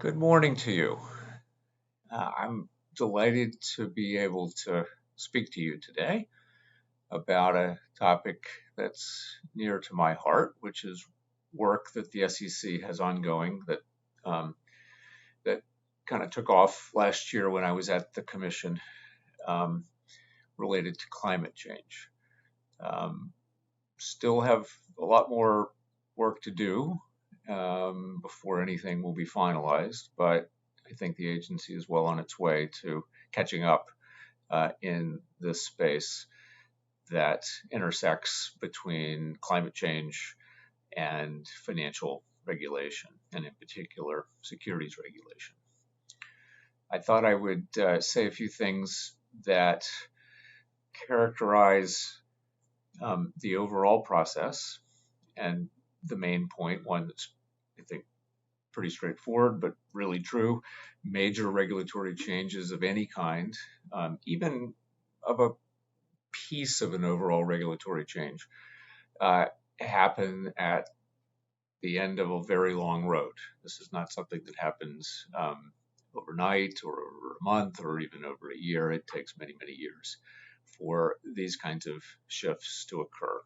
Good morning to you. I'm delighted to be able to speak to you today about a topic that's near to my heart, which is work that the SEC has ongoing um, that kind of took off last year when I was at the commission um, related to climate change. Um, Still have a lot more work to do before anything will be finalized, but I think the agency is well on its way to catching up in this space that intersects between climate change and financial regulation, and in particular, securities regulation. I thought I would say a few things that characterize the overall process and the main point, one that's, I think, pretty straightforward, but really true. Major regulatory changes of any kind, even of a piece of an overall regulatory change, uh, happen at the end of a very long road. This is not something that happens overnight or over a month or even over a year. It takes many, many years for these kinds of shifts to occur.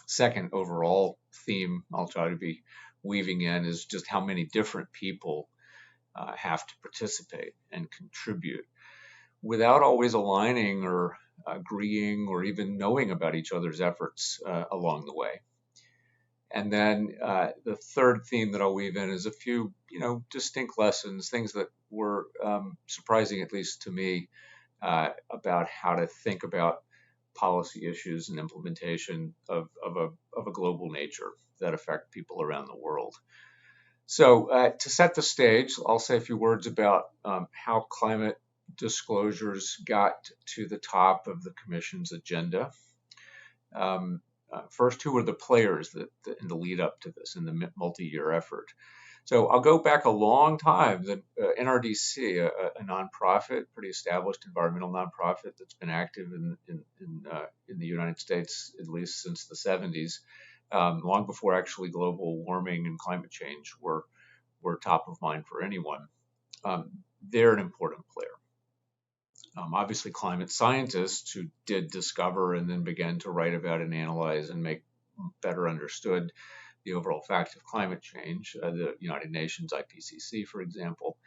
Second overall theme I'll try to be weaving in is just how many different people have to participate and contribute without always aligning or agreeing or even knowing about each other's efforts along the way. And then the third theme that I'll weave in is a few, distinct lessons, things that were surprising, at least to me, about how to think about policy issues and implementation of a global nature that affect people around the world. So to set the stage, I'll say a few words about how climate disclosures got to the top of the Commission's agenda. First, who were the players in the lead up to this, in the multi-year effort? So I'll go back a long time. The NRDC, a nonprofit, pretty established environmental nonprofit that's been active in the United States at least since the 70s, long before actually global warming and climate change were top of mind for anyone. They're an important player. Obviously, climate scientists who did discover and then began to write about and analyze and make better understood the overall fact of climate change, the United Nations IPCC, for example.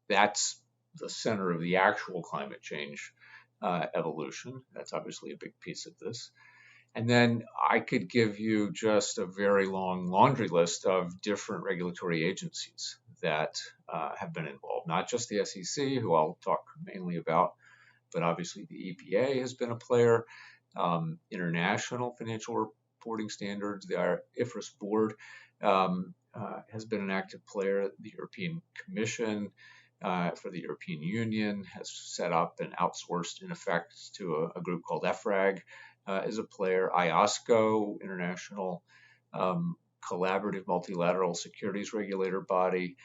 That's the center of the actual climate change evolution. That's obviously a big piece of this. And then I could give you just a very long laundry list of different regulatory agencies that have been involved, not just the SEC, who I'll talk mainly about, but obviously the EPA has been a player, international financial reporting standards, the IFRS board has been an active player, the European Commission for the European Union has set up and outsourced, in effect, to a group called EFRAG, is a player. IOSCO, International Collaborative Multilateral Securities Regulator Body.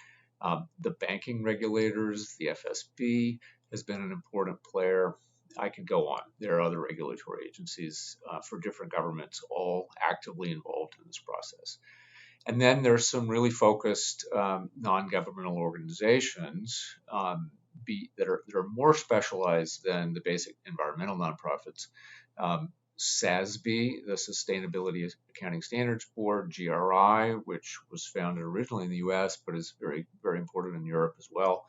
The banking regulators, the FSB, has been an important player. I could go on. There are other regulatory agencies for different governments, all actively involved in this process. And then there's some really focused non-governmental organizations that are more specialized than the basic environmental nonprofits. SASB, the Sustainability Accounting Standards Board, GRI, which was founded originally in the US but is very, very important in Europe as well.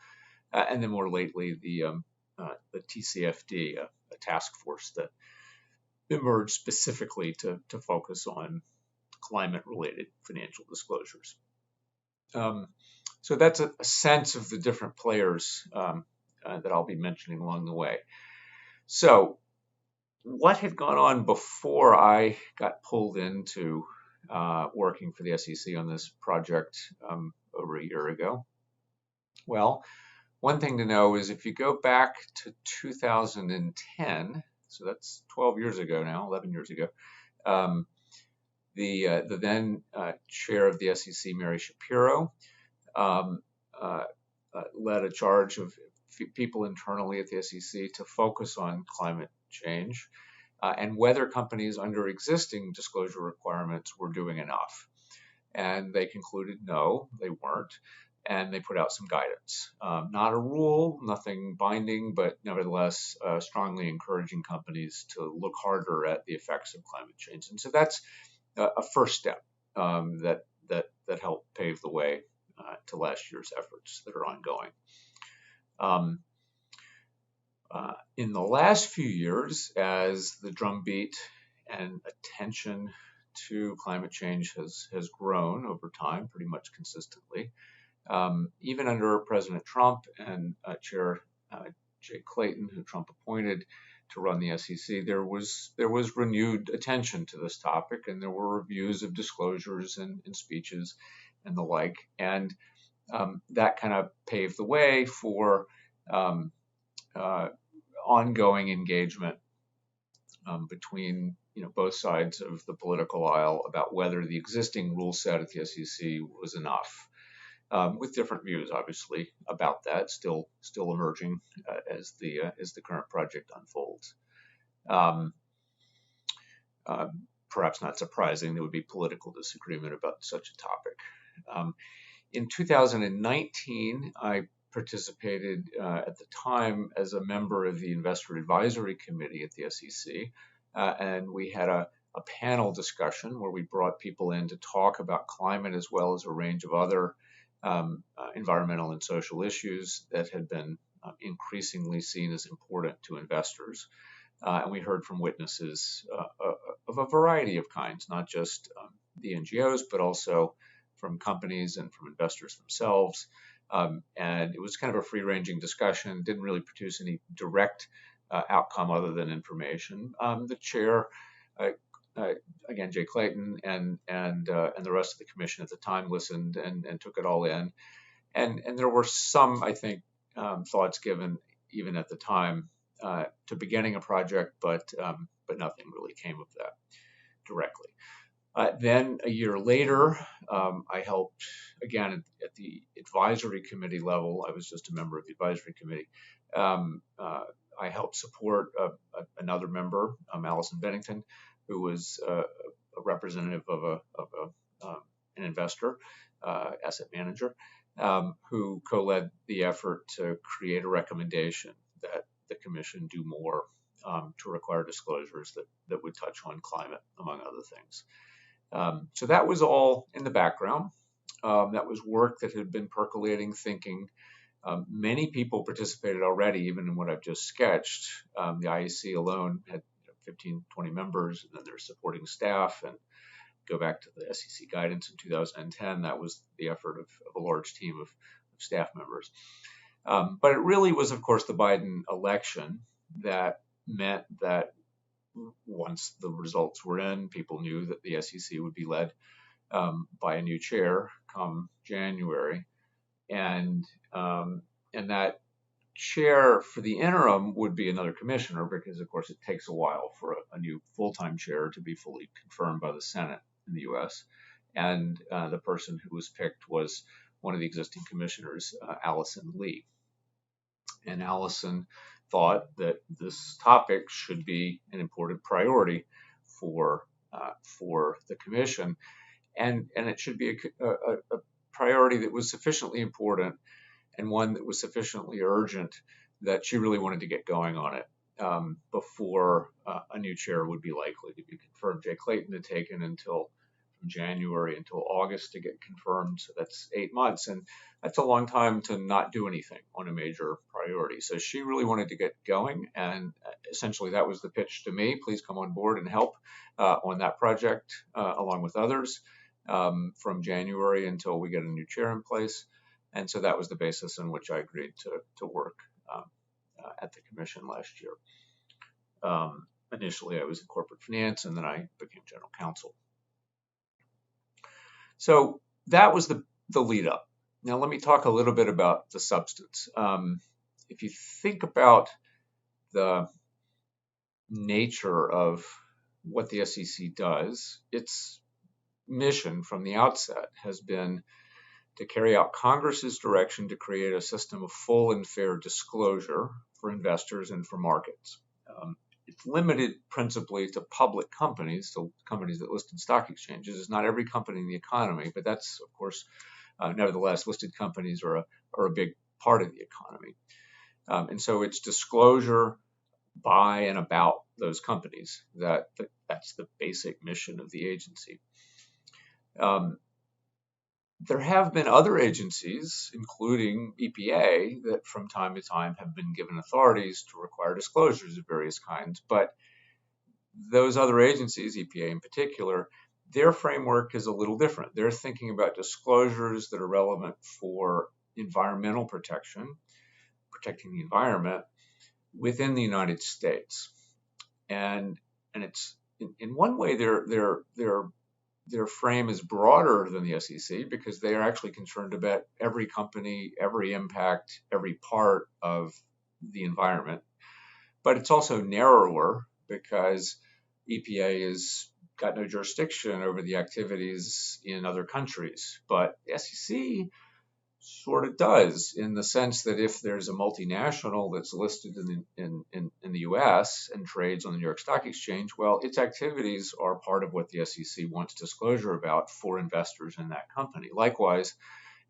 And then more lately, the TCFD, a task force that emerged specifically to focus on climate-related financial disclosures. So that's a sense of the different players that I'll be mentioning along the way. So what had gone on before I got pulled into working for the SEC on this project over a year ago? Well, one thing to know is if you go back to 2010, so that's 12 years ago now, 11 years ago, the then chair of the SEC, Mary Shapiro, led a charge of people internally at the SEC to focus on climate change and whether companies under existing disclosure requirements were doing enough. And they concluded no, they weren't. and they put out some guidance. Not a rule, nothing binding, but nevertheless strongly encouraging companies to look harder at the effects of climate change. And so that's a first step that helped pave the way to last year's efforts that are ongoing. In the last few years, as the drumbeat and attention to climate change has grown over time pretty much consistently, even under President Trump and Chair Jay Clayton, who Trump appointed to run the SEC, there was renewed attention to this topic, and there were reviews of disclosures and speeches and the like, and that kind of paved the way for ongoing engagement between both sides of the political aisle about whether the existing rule set at the SEC was enough. With different views, obviously, about that, still emerging as the current project unfolds. Perhaps not surprising, there would be political disagreement about such a topic. In 2019, I participated at the time as a member of the Investor Advisory Committee at the SEC, and we had a panel discussion where we brought people in to talk about climate as well as a range of other environmental and social issues that had been increasingly seen as important to investors. And we heard from witnesses of a variety of kinds, not just the NGOs, but also from companies and from investors themselves. And it was kind of a free-ranging discussion, didn't really produce any direct outcome other than information. The chair, again, Jay Clayton and the rest of the commission at the time listened and took it all in. And there were some, I think, thoughts given even at the time to beginning a project, but nothing really came of that directly. Then a year later, I helped, again, at the advisory committee level. I was just a member of the advisory committee. I helped support another member, Allison Bennington, who was a representative of an investor, asset manager, who co-led the effort to create a recommendation that the commission do more to require disclosures that would touch on climate, among other things. So that was all in the background. That was work that had been percolating, thinking. Many people participated already, even in what I've just sketched. The IEC alone had 15, 20 members, and then their supporting staff. And go back to the SEC guidance in 2010, that was the effort of a large team of staff members. But it really was, of course, the Biden election that meant that once the results were in, people knew that the SEC would be led by a new chair come January, and that chair for the interim would be another commissioner, because of course it takes a while for a new full-time chair to be fully confirmed by the Senate in the U.S. And the person who was picked was one of the existing commissioners, Allison Lee. And Allison thought that this topic should be an important priority for the commission, and it should be a priority that was sufficiently important and one that was sufficiently urgent that she really wanted to get going on it before a new chair would be likely to be confirmed. Jay Clayton had taken until from January until August to get confirmed, so that's 8 months, and that's a long time to not do anything on a major priority. So she really wanted to get going, and essentially that was the pitch to me. Please come on board and help on that project along with others from January until we get a new chair in place. And so that was the basis on which I agreed to work at the commission last year. Initially, I was in corporate finance, and then I became general counsel. So that was the lead up. Now let me talk a little bit about the substance. If you think about the nature of what the SEC does, its mission from the outset has been to carry out Congress's direction to create a system of full and fair disclosure for investors and for markets. It's limited principally to public companies, so companies that list in stock exchanges. It's not every company in the economy, but that's, of course, Nevertheless, listed companies are a big part of the economy. And so it's disclosure by and about those companies. That's the basic mission of the agency. There have been other agencies, including EPA, that from time to time have been given authorities to require disclosures of various kinds. But those other agencies, EPA in particular, their framework is a little different. They're thinking about disclosures that are relevant for environmental protection, protecting the environment within the United States. And it's in one way their frame is broader than the SEC because they are actually concerned about every company, every impact, every part of the environment. But it's also narrower because EPA has got no jurisdiction over the activities in other countries. But the SEC sort of does, in the sense that if there's a multinational that's listed in the US and trades on the New York Stock Exchange, well, its activities are part of what the SEC wants disclosure about for investors in that company. Likewise,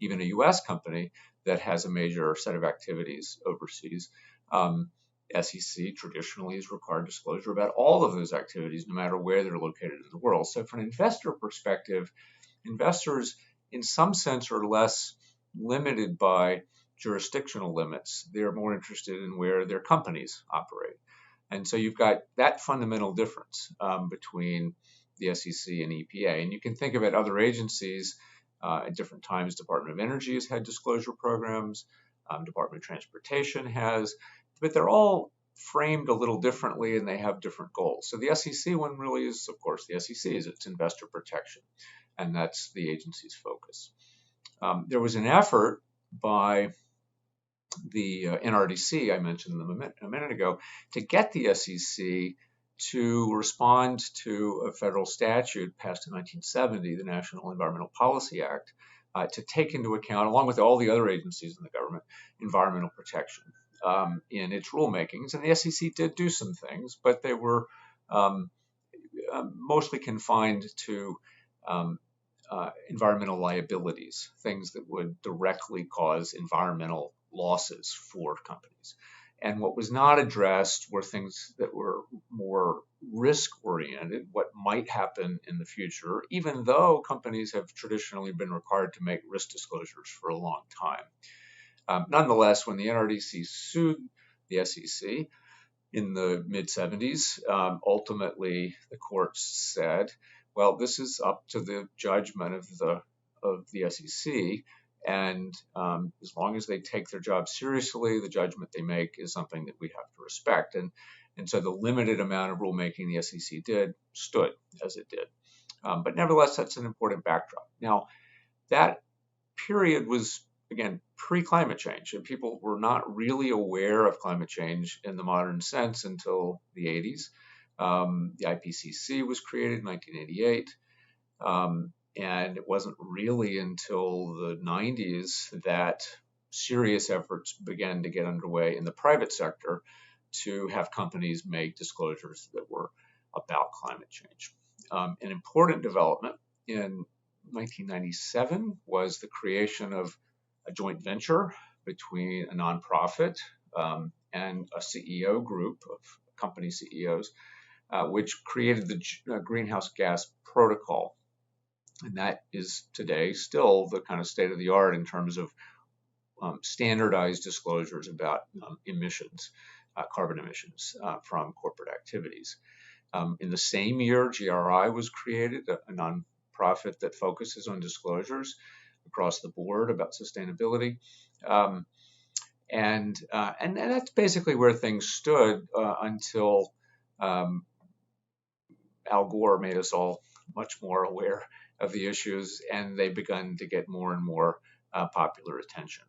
even a US company that has a major set of activities overseas, SEC traditionally is required disclosure about all of those activities, no matter where they're located in the world. So from an investor perspective, investors in some sense are less limited by jurisdictional limits. They're more interested in where their companies operate. And so you've got that fundamental difference between the SEC and EPA. And you can think about other agencies at different times. Department of Energy has had disclosure programs. Department of Transportation has, but they're all framed a little differently and they have different goals. So the SEC one really is, of course, the SEC's, it's investor protection. And that's the agency's focus. There was an effort by the NRDC, I mentioned them a minute ago, to get the SEC to respond to a federal statute passed in 1970, the National Environmental Policy Act, to take into account, along with all the other agencies in the government, environmental protection in its rulemakings. And the SEC did do some things, but they were mostly confined to environmental liabilities, things that would directly cause environmental losses for companies. And what was not addressed were things that were more risk-oriented, what might happen in the future, even though companies have traditionally been required to make risk disclosures for a long time. Nonetheless, when the NRDC sued the SEC in the mid-70s, ultimately the courts said, well, this is up to the judgment of the SEC, and as long as they take their job seriously, the judgment they make is something that we have to respect. And so the limited amount of rulemaking the SEC did stood as it did. But nevertheless, that's an important backdrop. Now, that period was, again, pre-climate change, and people were not really aware of climate change in the modern sense until the 80s. The IPCC was created in 1988, and it wasn't really until the 90s that serious efforts began to get underway in the private sector to have companies make disclosures that were about climate change. An important development in 1997 was the creation of a joint venture between a nonprofit and a CEO group of company CEOs, which created the greenhouse gas protocol. And that is today still the kind of state of the art in terms of standardized disclosures about emissions, carbon emissions from corporate activities. In the same year, GRI was created, a nonprofit that focuses on disclosures across the board about sustainability. And that's basically where things stood until Al Gore made us all much more aware of the issues, and they begun to get more and more popular attention.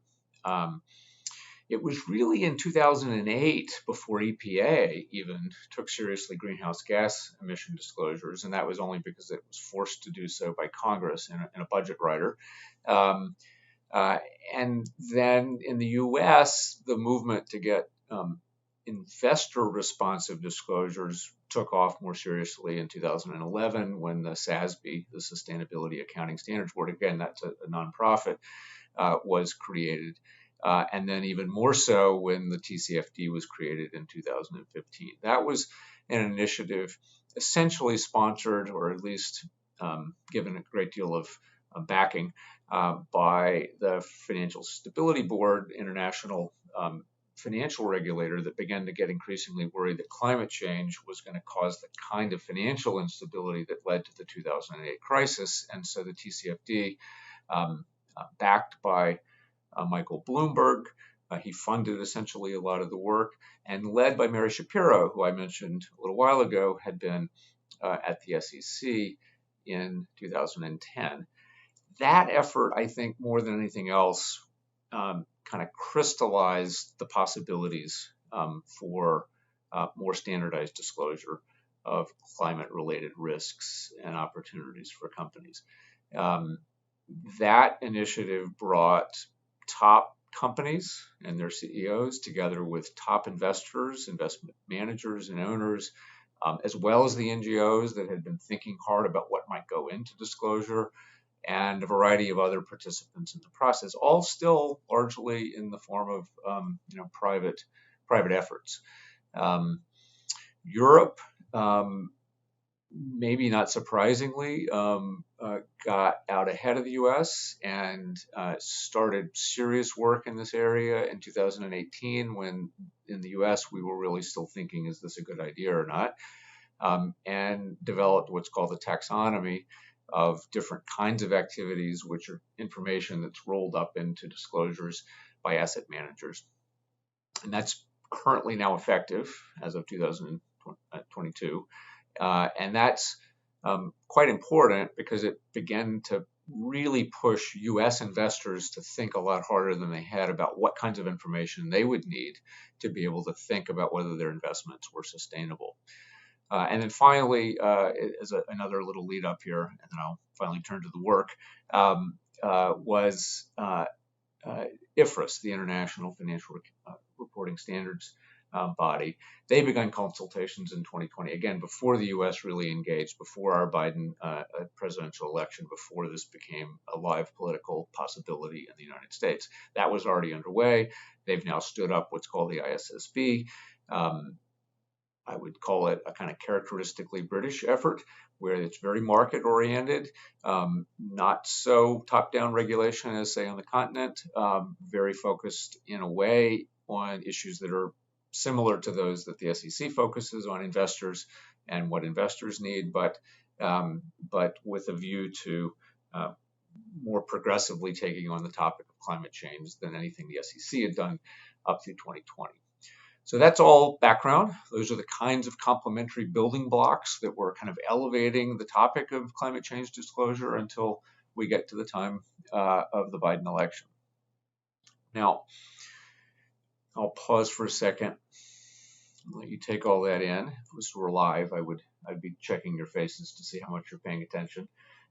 It was really in 2008 before EPA even took seriously greenhouse gas emission disclosures, and that was only because it was forced to do so by Congress in a budget rider. And then in the US, the movement to get investor responsive disclosures took off more seriously in 2011 when the SASB, the Sustainability Accounting Standards Board, again, that's a nonprofit, was created. And then even more so when the TCFD was created in 2015. That was an initiative essentially sponsored, or at least given a great deal of backing by the Financial Stability Board, international financial regulator that began to get increasingly worried that climate change was going to cause the kind of financial instability that led to the 2008 crisis. And so the TCFD, backed by Michael Bloomberg, he funded essentially a lot of the work, and led by Mary Shapiro, who I mentioned a little while ago, had been at the SEC in 2010. That effort, I think, more than anything else, kind of crystallized the possibilities for more standardized disclosure of climate-related risks and opportunities for companies. That initiative brought top companies and their CEOs together with top investors, investment managers and owners, as well as the NGOs that had been thinking hard about what might go into disclosure, and a variety of other participants in the process, all still largely in the form of private efforts. Europe, maybe not surprisingly, got out ahead of the US and started serious work in this area in 2018, when in the US we were really still thinking, is this a good idea or not? And developed what's called the taxonomy of different kinds of activities, which are information that's rolled up into disclosures by asset managers. And that's currently now effective as of 2022. And that's quite important because it began to really push US investors to think a lot harder than they had about what kinds of information they would need to be able to think about whether their investments were sustainable. And then finally, as another little lead up here, and then I'll finally turn to the work, was IFRS, the International Financial Reporting Standards body. They began consultations in 2020, again, before the US really engaged, before our Biden presidential election, before this became a live political possibility in the United States. That was already underway. They've now stood up what's called the ISSB. I would call it a kind of characteristically British effort, where it's very market oriented, not so top-down regulation as, say, on the continent, very focused in a way on issues that are similar to those that the SEC focuses on, investors and what investors need, but with a view to more progressively taking on the topic of climate change than anything the SEC had done up through 2020. So that's all background. Those are the kinds of complementary building blocks that were kind of elevating the topic of climate change disclosure until we get to the time of the Biden election. Now, I'll pause for a second and let you take all that in. If this were live, I'd be checking your faces to see how much you're paying attention.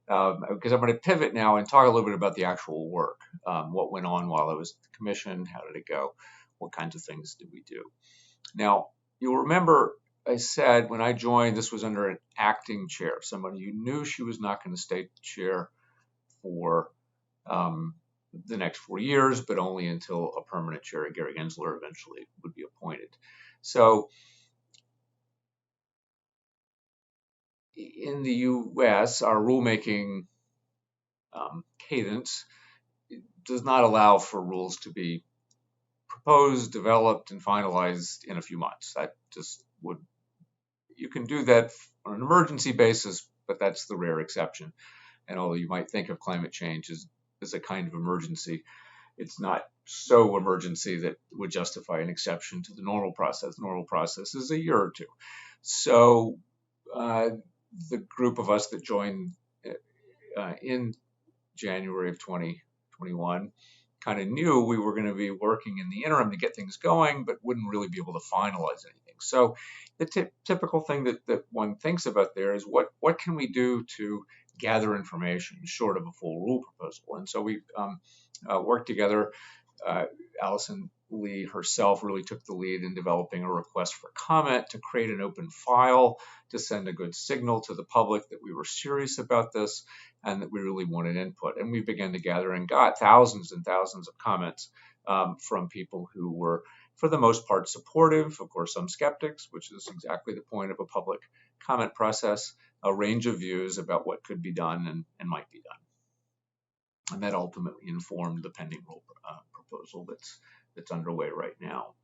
Because I'm going to pivot now and talk a little bit about the actual work. What went on while I was at the commission? How did it go? What kinds of things did we do? Now, you'll remember I said when I joined, this was under an acting chair, somebody who knew she was not going to stay chair for the next 4 years, but only until a permanent chair, Gary Gensler, eventually would be appointed. So in the US, our rulemaking cadence does not allow for rules to be proposed, developed, and finalized in a few months. That just would, you can do that on an emergency basis, but that's the rare exception. And although you might think of climate change as a kind of emergency, it's not so emergency that would justify an exception to the normal process. The normal process is a year or two. So the group of us that joined in January of 2021 kind of knew we were going to be working in the interim to get things going, but wouldn't really be able to finalize anything. So the typical thing that one thinks about there is what can we do to gather information short of a full rule proposal? And so we worked together. Allison Lee herself really took the lead in developing a request for comment to create an open file to send a good signal to the public that we were serious about this and that we really wanted input. And we began to gather and got thousands and thousands of comments from people who were, for the most part, supportive, of course, some skeptics, which is exactly the point of a public comment process, a range of views about what could be done and might be done. And that ultimately informed the pending rule proposal that's underway right now.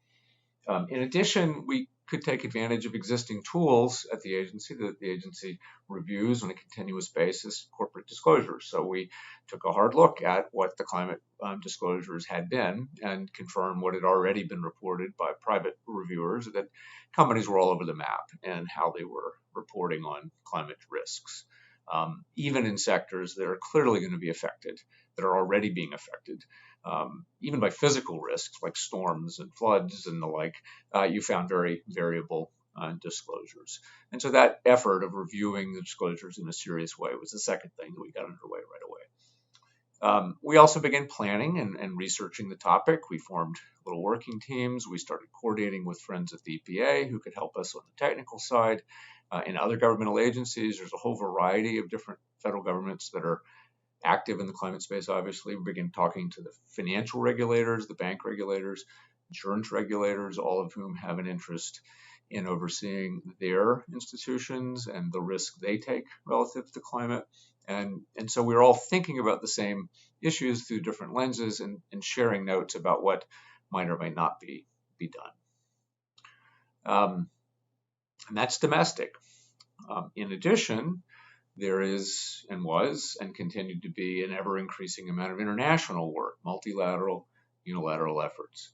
In addition, we could take advantage of existing tools at the agency that the agency reviews on a continuous basis, corporate disclosures. So we took a hard look at what the climate disclosures had been and confirmed what had already been reported by private reviewers, that companies were all over the map and how they were reporting on climate risks. Even in sectors that are clearly going to be affected, that are already being affected, even by physical risks like storms and floods and the like, you found very variable disclosures. And so that effort of reviewing the disclosures in a serious way was the second thing that we got underway right away. We also began planning and researching the topic. We formed little working teams. We started coordinating with friends at the EPA who could help us on the technical side. In other governmental agencies, there's a whole variety of different federal governments that are active in the climate space, obviously. We began talking to the financial regulators, the bank regulators, insurance regulators, all of whom have an interest in overseeing their institutions and the risk they take relative to climate. And so we're all thinking about the same issues through different lenses and sharing notes about what might or might not be done. And that's domestic. In addition, there is and was and continued to be an ever-increasing amount of international work, multilateral, unilateral efforts.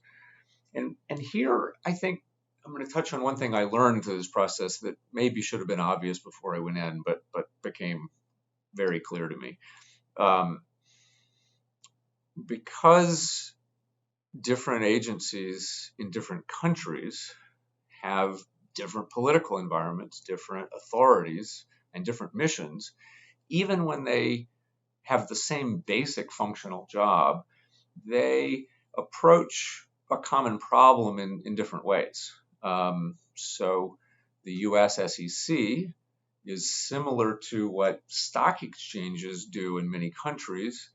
And here, I think I'm going to touch on one thing I learned through this process that maybe should have been obvious before I went in, but became very clear to me. Because different agencies in different countries have different political environments, different authorities, and different missions, even when they have the same basic functional job, they approach a common problem in different ways. So the US SEC is similar to what stock exchanges do in many countries,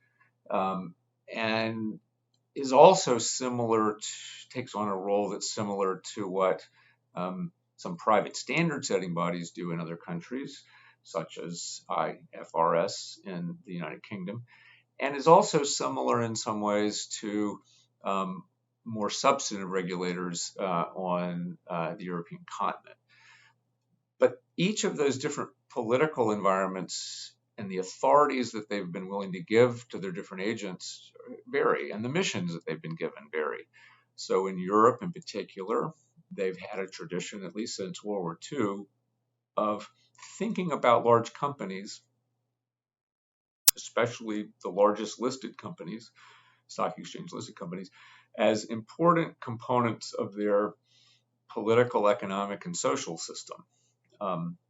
and is also similar, takes on a role that's similar to what some private standard setting bodies do in other countries, such as IFRS in the United Kingdom, and is also similar in some ways to more substantive regulators on the European continent. But each of those different political environments and the authorities that they've been willing to give to their different agents vary, and the missions that they've been given vary. So in Europe in particular, they've had a tradition, at least since World War II, of thinking about large companies, especially the largest listed companies, stock exchange listed companies, as important components of their political, economic, and social system.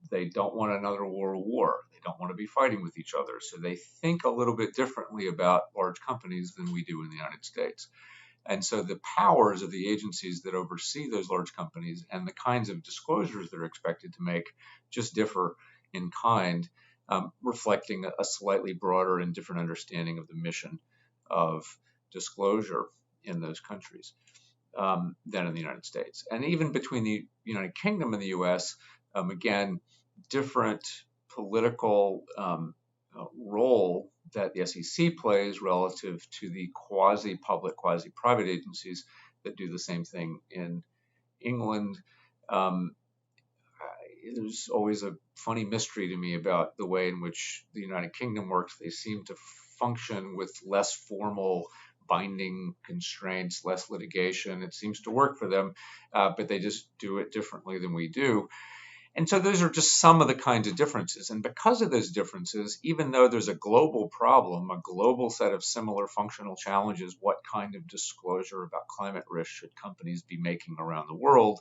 They don't want another world war. They don't want to be fighting with each other. So they think a little bit differently about large companies than we do in the United States. And so the powers of the agencies that oversee those large companies and the kinds of disclosures they're expected to make just differ in kind, reflecting a slightly broader and different understanding of the mission of disclosure in those countries than in the United States. And even between the United Kingdom and the US, again, different political role that the SEC plays relative to the quasi-public, quasi-private agencies that do the same thing in England. There's always a funny mystery to me about the way in which the United Kingdom works. They seem to function with less formal binding constraints, less litigation. It seems to work for them, but they just do it differently than we do. And so those are just some of the kinds of differences. And because of those differences, even though there's a global problem, a global set of similar functional challenges, what kind of disclosure about climate risk should companies be making around the world,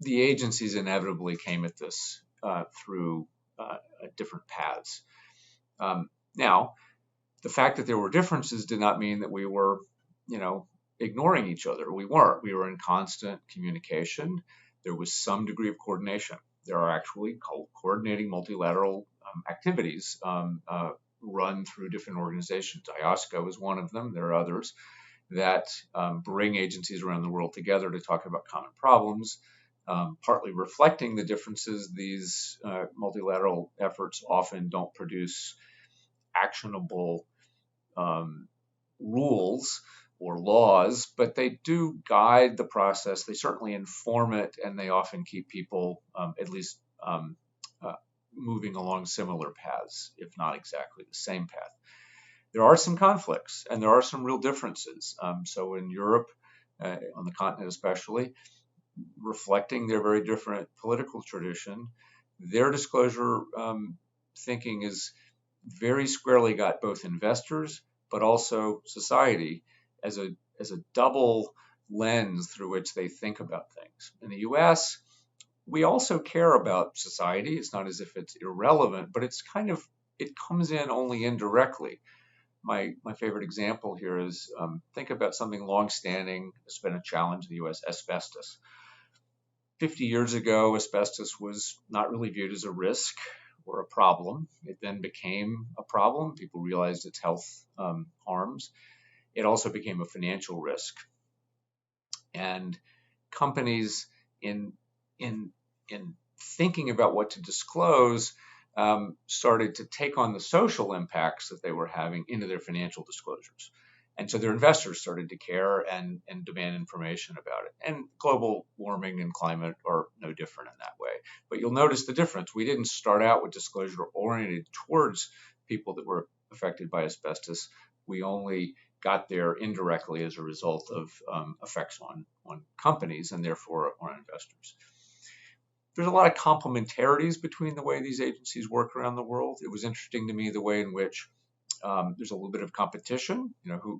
the agencies inevitably came at this through different paths. Now, the fact that there were differences did not mean that we were, ignoring each other. We weren't. We were in constant communication. There was some degree of coordination. There are actually coordinating multilateral activities run through different organizations. IOSCO is one of them. There are others that bring agencies around the world together to talk about common problems, partly reflecting the differences. These multilateral efforts often don't produce actionable rules or laws, but they do guide the process. They certainly inform it, and they often keep people at least moving along similar paths, if not exactly the same path. There are some conflicts, and there are some real differences. So in Europe, on the continent especially, reflecting their very different political tradition, their disclosure thinking is very squarely got both investors but also society as a double lens through which they think about things. In the U.S., we also care about society. It's not as if it's irrelevant, but it's kind of, it comes in only indirectly. My favorite example here is think about something long-standing. It's been a challenge in the U.S. Asbestos. 50 years ago, asbestos was not really viewed as a risk or a problem. It then became a problem. People realized its health harms. It also became a financial risk. And companies in thinking about what to disclose started to take on the social impacts that they were having into their financial disclosures. And so their investors started to care and demand information about it. And global warming and climate are no different in that way. But you'll notice the difference. We didn't start out with disclosure oriented towards people that were affected by asbestos. We only got there indirectly as a result of effects on companies and therefore on investors. There's a lot of complementarities between the way these agencies work around the world. It was interesting to me the way in which there's a little bit of competition,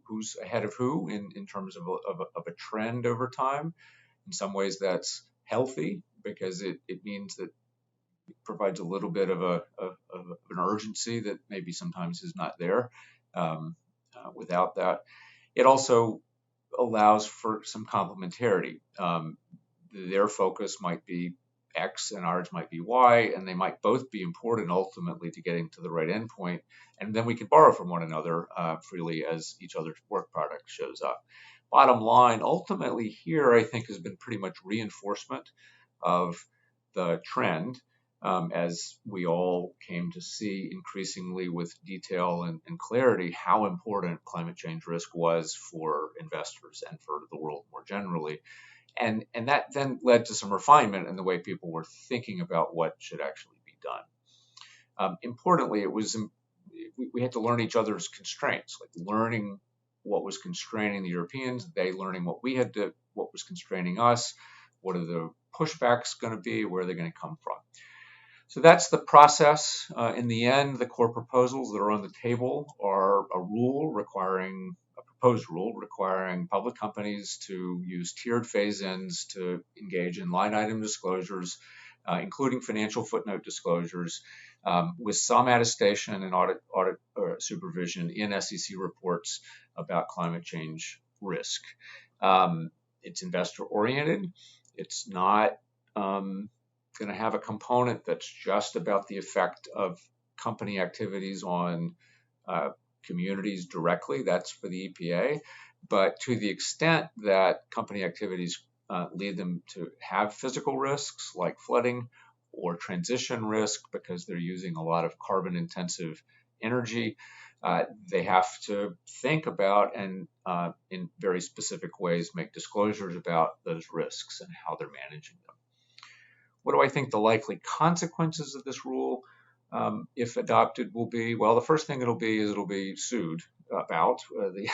who's ahead of who in terms of a trend over time. In some ways that's healthy because it means that it provides a little bit of an urgency that maybe sometimes is not there without that. It also allows for some complementarity. Their focus might be X and ours might be Y, and they might both be important ultimately to getting to the right endpoint. And then we can borrow from one another freely as each other's work product shows up. Bottom line, ultimately here, I think has been pretty much reinforcement of the trend as we all came to see increasingly with detail and clarity how important climate change risk was for investors and for the world more generally. And that then led to some refinement in the way people were thinking about what should actually be done. Importantly, it was we had to learn each other's constraints, like learning what was constraining the Europeans, they learning what was constraining us, what are the pushbacks going to be, where are they going to come from. So that's the process. In the end, the core proposals that are on the table are a proposed rule requiring public companies to use tiered phase-ins to engage in line item disclosures, including financial footnote disclosures, with some attestation and audit supervision in SEC reports about climate change risk. It's investor-oriented. It's not going to have a component that's just about the effect of company activities on communities directly. That's for the EPA. But to the extent that company activities lead them to have physical risks like flooding or transition risk because they're using a lot of carbon intensive energy, they have to think about and in very specific ways make disclosures about those risks and how they're managing them. What do I think the likely consequences of this rule, if adopted, will be? Well, the first thing it'll be sued about. The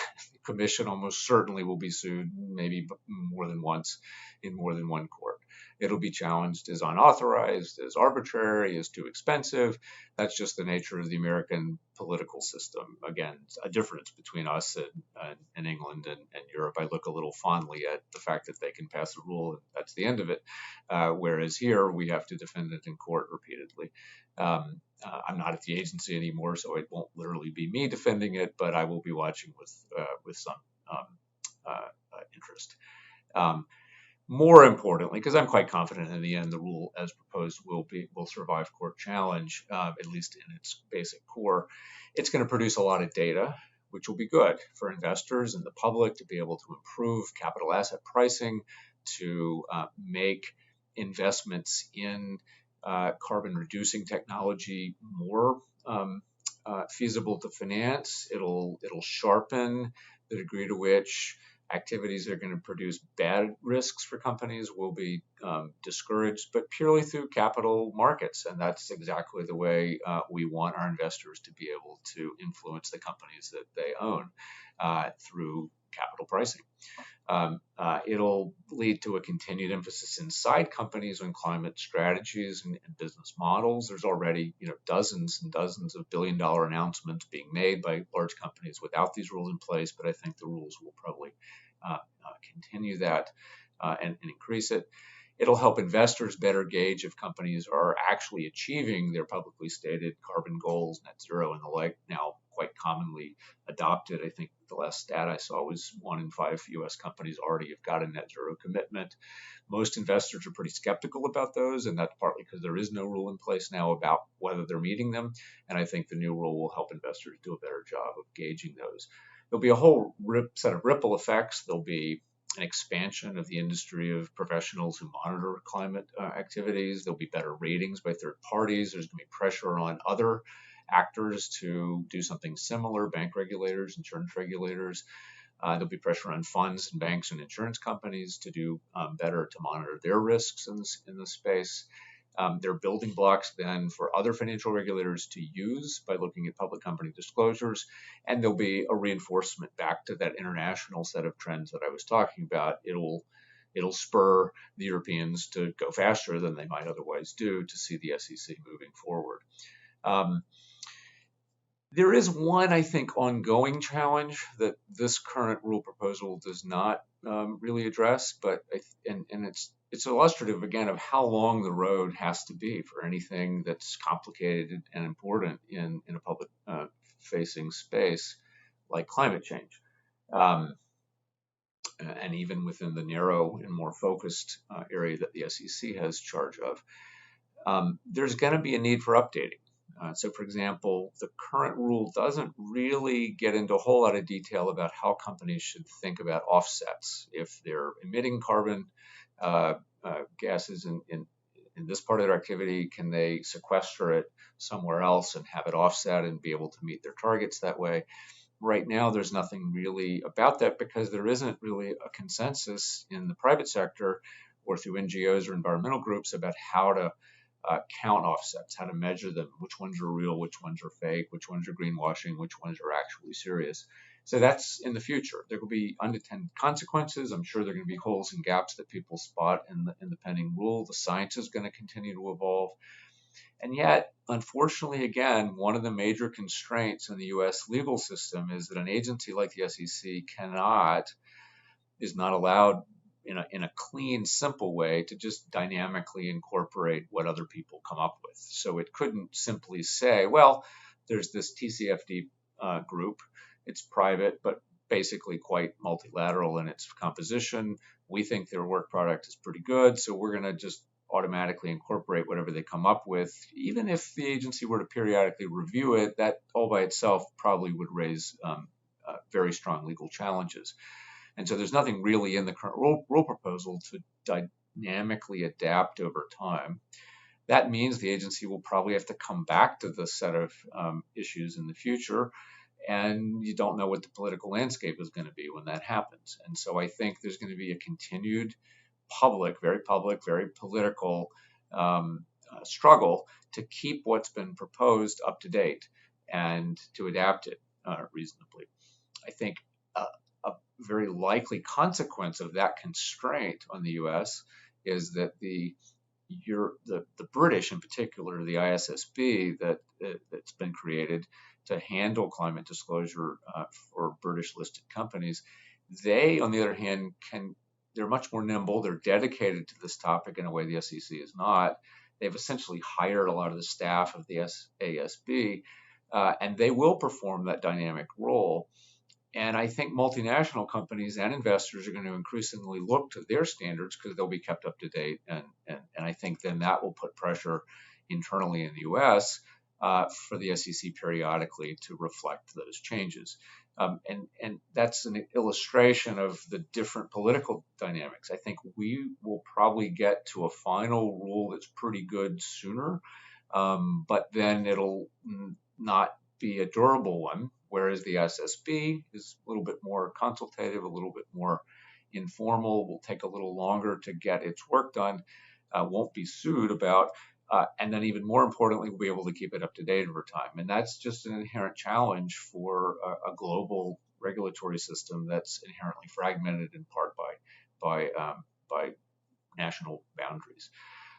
commission almost certainly will be sued, maybe more than once, in more than one court. It'll be challenged as unauthorized, as arbitrary, as too expensive. That's just the nature of the American political system. Again, a difference between us and England and Europe. I look a little fondly at the fact that they can pass a rule and that's the end of it, whereas here we have to defend it in court repeatedly. I'm not at the agency anymore, so it won't literally be me defending it, but I will be watching with some interest. More importantly, because I'm quite confident in the end the rule as proposed will survive court challenge, at least in its basic core, it's going to produce a lot of data, which will be good for investors and the public to be able to improve capital asset pricing, to make investments in carbon reducing technology more feasible to finance. It'll sharpen the degree to which activities that are going to produce bad risks for companies will be discouraged, but purely through capital markets. And that's exactly the way we want our investors to be able to influence the companies that they own through capital pricing. It'll lead to a continued emphasis inside companies on climate strategies and business models. There's already, dozens and dozens of billion-dollar announcements being made by large companies without these rules in place, but I think the rules will probably continue that and increase it. It'll help investors better gauge if companies are actually achieving their publicly stated carbon goals, net zero and the like, now quite commonly adopted. I think the last stat I saw was 1 in 5 US companies already have got a net zero commitment. Most investors are pretty skeptical about those, and that's partly because there is no rule in place now about whether they're meeting them. And I think the new rule will help investors do a better job of gauging those. There'll be a whole set of ripple effects. There'll be an expansion of the industry of professionals who monitor climate activities. There'll be better ratings by third parties. There's going to be pressure on other actors to do something similar, bank regulators, insurance regulators. There'll be pressure on funds and banks and insurance companies to do better to monitor their risks in this space. There are building blocks then for other financial regulators to use by looking at public company disclosures, and there'll be a reinforcement back to that international set of trends that I was talking about. It'll spur the Europeans to go faster than they might otherwise do to see the SEC moving forward. There is one, I think, ongoing challenge that this current rule proposal does not really address, but it's illustrative again of how long the road has to be for anything that's complicated and important in a public facing space like climate change. And even within the narrow and more focused area that the SEC has charge of, there's going to be a need for updating. So, for example, the current rule doesn't really get into a whole lot of detail about how companies should think about offsets. If they're emitting carbon gases in this part of their activity, can they sequester it somewhere else and have it offset and be able to meet their targets that way? Right now, there's nothing really about that because there isn't really a consensus in the private sector or through NGOs or environmental groups about how to count offsets, how to measure them, which ones are real, which ones are fake, which ones are greenwashing, which ones are actually serious. So that's in the future. There will be unintended consequences. I'm sure there are going to be holes and gaps that people spot in the pending rule. The science is going to continue to evolve. And yet, unfortunately, again, one of the major constraints in the US legal system is that an agency like the SEC is not allowed in a clean, simple way to just dynamically incorporate what other people come up with. So it couldn't simply say, well, there's this TCFD group. It's private, but basically quite multilateral in its composition. We think their work product is pretty good, so we're going to just automatically incorporate whatever they come up with. Even if the agency were to periodically review it, that all by itself probably would raise very strong legal challenges. And so there's nothing really in the current rule proposal to dynamically adapt over time. That means the agency will probably have to come back to this set of issues in the future, and you don't know what the political landscape is going to be when that happens. And so I think there's going to be a continued very political struggle to keep what's been proposed up to date and to adapt it reasonably. I think a very likely consequence of that constraint on the U.S. is that the British, in particular, the ISSB that's been created to handle climate disclosure for British listed companies, they, on the other hand, they're much more nimble. They're dedicated to this topic in a way the SEC is not. They've essentially hired a lot of the staff of the ASB, and they will perform that dynamic role. And I think multinational companies and investors are going to increasingly look to their standards because they'll be kept up to date. And I think then that will put pressure internally in the US for the SEC periodically to reflect those changes. And that's an illustration of the different political dynamics. I think we will probably get to a final rule that's pretty good sooner, but then it'll not be a durable one, whereas the SSB is a little bit more consultative, a little bit more informal, will take a little longer to get its work done, won't be sued about, and then even more importantly, we'll be able to keep it up to date over time. And that's just an inherent challenge for a global regulatory system that's inherently fragmented in part by national boundaries.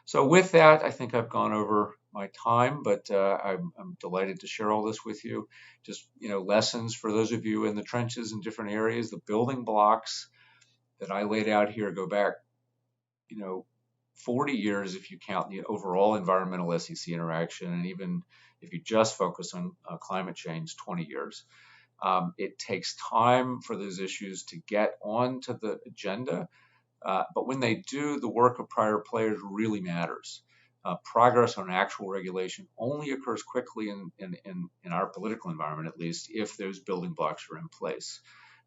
So with that, I think I've gone over my time, but I'm delighted to share all this with you. Just, lessons for those of you in the trenches in different areas. The building blocks that I laid out here go back, 40 years if you count the overall environmental SEC interaction, and even if you just focus on climate change, 20 years. It takes time for those issues to get onto the agenda. But when they do, the work of prior players really matters. Progress on actual regulation only occurs quickly in our political environment, at least, if those building blocks are in place.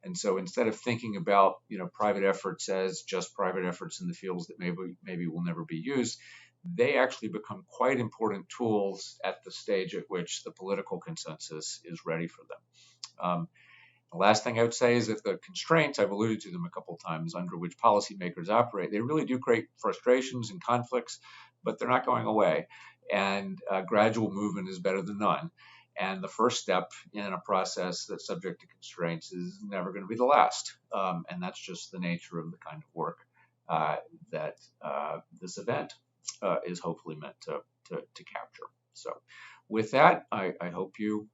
And so instead of thinking about private efforts as just private efforts in the fields that maybe will never be used, they actually become quite important tools at the stage at which the political consensus is ready for them. The last thing I would say is that the constraints, I've alluded to them a couple of times, under which policymakers operate, they really do create frustrations and conflicts, but they're not going away. And gradual movement is better than none. And the first step in a process that's subject to constraints is never going to be the last. And that's just the nature of the kind of work that this event is hopefully meant to capture. So with that, I hope you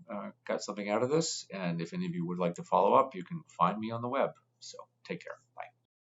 got something out of this. And if any of you would like to follow up, you can find me on the web. So take care. Bye.